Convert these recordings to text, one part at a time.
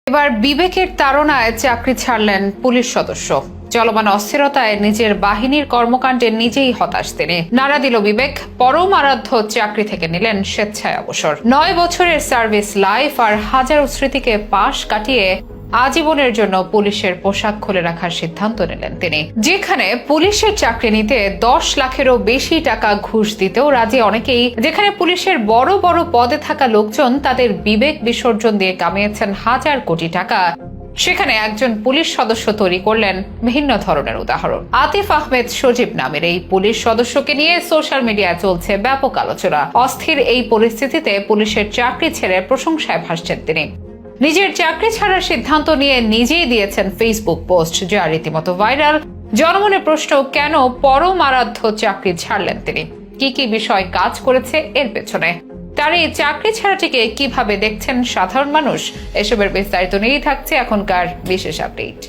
এবার বিবেকের তাড়নায় চাকরি ছাড়লেন পুলিশ সদস্য। চলমান অস্থিরতায় নিজের বাহিনীর কর্মকাণ্ডে নিজেই হতাশ তিনি। নাড়া দিল বিবেক, পরম আরাধ্য চাকরি থেকে নিলেন স্বেচ্ছায় অবসর। 9 বছরের সার্ভিস লাইফ আর হাজারো স্মৃতিকে পাশ কাটিয়ে আজীবনের জন্য পুলিশের পোশাক খুলে রাখার সিদ্ধান্ত নিলেন তিনি। যেখানে পুলিশের চাকরি নিতে 10 লাখেরও বেশি টাকা ঘুষ দিতেও রাজি অনেকেই, যেখানে পুলিশের বড় বড় পদে থাকা লোকজন তাদের বিবেক বিসর্জন দিয়ে কামিয়েছেন হাজার কোটি টাকা, সেখানে একজন পুলিশ সদস্য তৈরি করলেন ভিন্ন ধরনের উদাহরণ। আতিফ আহমেদ সজীব নামের এই পুলিশ সদস্যকে নিয়ে সোশ্যাল মিডিয়ায় চলছে ব্যাপক আলোচনা। অস্থির এই পরিস্থিতিতে পুলিশের চাকরি ছেড়ে প্রশংসায় ভাসছেন তিনি। নিজের চাকরি ছাড়ার সিদ্ধান্ত নিয়ে নিজেই দিয়েছেন ফেসবুক পোস্ট, যা রীতিমতো ভাইরাল। জনমনে প্রশ্ন, কেন পরম আরাধ্য চাকরি ছাড়লেন তিনি? কি কি বিষয় কাজ করেছে এর পেছনে? তার এই চাকরি ছাড়াটিকে কিভাবে দেখছেন সাধারণ মানুষ? এসবের বিস্তারিত নিয়েই থাকছে এখনকার বিশেষ আপডেট।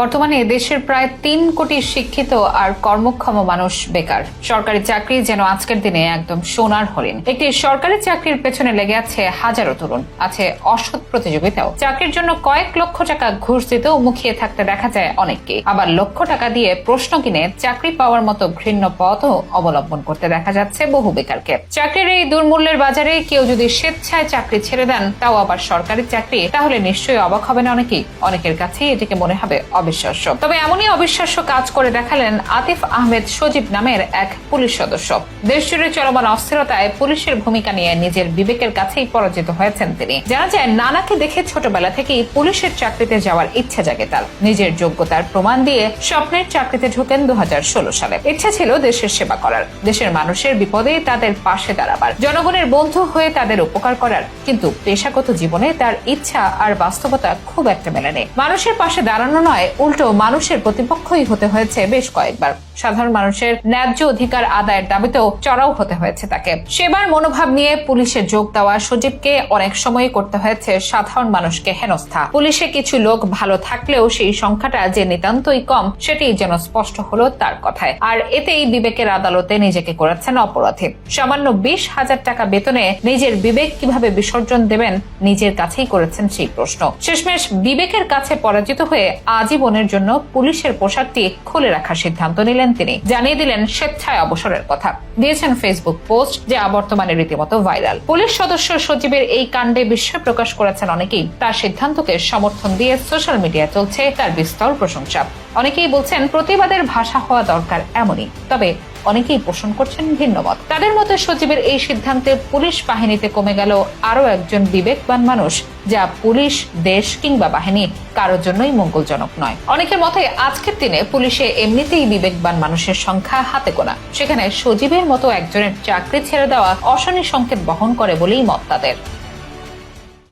বর্তমানে দেশের প্রায় 3 কোটি শিক্ষিত আর কর্মক্ষম মানুষ বেকার। সরকারি চাকরি যেন আজকের দিনে একদম সোনার হরিণ। একটি সরকারি চাকরির পেছনে লেগে আছে হাজারো তরুণ, আছে অসৎ প্রতিযোগিতাও। চাকরির জন্য কয়েক লক্ষ টাকা ঘুষ দিতেও মুখিয়ে থাকতে দেখা যায় অনেককে। আবার লক্ষ টাকা দিয়ে প্রশ্ন কিনে চাকরি পাওয়ার মতো ঘৃণ্য পথও অবলম্বন করতে দেখা যাচ্ছে বহু বেকারকে। চাকরির এই দুর্মূল্যের বাজারে কেউ যদি স্বেচ্ছায় চাকরি ছেড়ে দেন, তাও আবার সরকারি চাকরি, তাহলে নিশ্চয়ই অবাক হবেন অনেকেই। অনেকের কাছেই এটিকে মনে হবে অবিশ্বাস্য। তবে এমনই অবিশ্বাস্য কাজ করে দেখালেন আতিফ আহমেদ সজীব নামের এক পুলিশ সদস্য। দেশজুড়ে চলমান অস্থিরতায় পুলিশের ভূমিকা নিয়ে নিজের বিবেকের কাছেই পরাজিত হয়েছেন তিনি। জানা যায়, নানাকে দেখে ছোটবেলা থেকেই পুলিশের চাকরিতে যাওয়ার ইচ্ছা জাগে তার। নিজের যোগ্যতার প্রমাণ দিয়ে স্বপ্নের চাকরিতে ঢোকেন 2016 সালে। ইচ্ছা ছিল দেশের সেবা করার, দেশের মানুষের বিপদে তাদের পাশে দাঁড়াবার, জনগণের বন্ধু হয়ে তাদের উপকার করার। কিন্তু পেশাগত জীবনে তার ইচ্ছা আর বাস্তবতা খুব একটা মেলেনি। মানুষের পাশে দাঁড়ানো নয়, উল্টো মানুষের প্রতিপক্ষই হতে হয়েছে বেশ কয়েকবার। সাধারণ মানুষের ন্যায্য অধিকার আদায়ের দাবিতেও চড়াও হতে হয়েছে তাকে। সেবার মনোভাব নিয়ে পুলিশে যোগ দেওয়া সজীবকে অনেক সময় করতে হয়েছে সাধারণ মানুষকে হেনস্থা। পুলিশে কিছু লোক ভালো থাকলেও সেই সংখ্যাটা যে নিতান্তই কম, সেটি যেন স্পষ্ট হলো তার কথায়। আর এতেই বিবেকের আদালতে নিজেকে করেছেন অপরাধী। সামান্য 20,000 টাকা বেতনে নিজের বিবেক কিভাবে বিসর্জন দেবেন, নিজের কাছেই করেছেন সেই প্রশ্ন। শেষমেশ বিবেকের কাছে পরাজিত হয়ে আজীবনের জন্য পুলিশের পোশাকটি খুলে রাখার সিদ্ধান্ত নিলেন তিনি। জানিয়ে দিলেন স্বেচ্ছায় অবসরের কথা। দিয়েছেন ফেসবুক পোস্ট, যা বর্তমানে রীতিমতো ভাইরাল। পুলিশ সদস্য সজীবের এই কাণ্ডে বিস্ময় প্রকাশ করেছেন অনেকেই। তার সিদ্ধান্তকে সমর্থন দিয়ে সোশ্যাল মিডিয়ায় চলছে তার বিস্তর প্রশংসা। অনেকেই বলছেন প্রতিবাদের ভাষা হওয়া দরকার এমনই, তবে অনেকেই পোষণ করছেন ভিন্ন মত। তাদের মতে সজীবের এই সিদ্ধান্তে পুলিশ বাহিনীতে কমে গেল আরো একজন বিবেকবান মানুষ, যা পুলিশ, দেশ কিংবা বাহিনী কারোর জন্যই মঙ্গলজনক নয়। অনেকের মতে আজকের দিনে পুলিশে এমনিতেই বিবেকবান মানুষের সংখ্যা হাতে গোনা, সেখানে সজীবের মতো একজনের চাকরি ছেড়ে দেওয়া অশনি সংকেত বহন করে বলেই মত তাদের।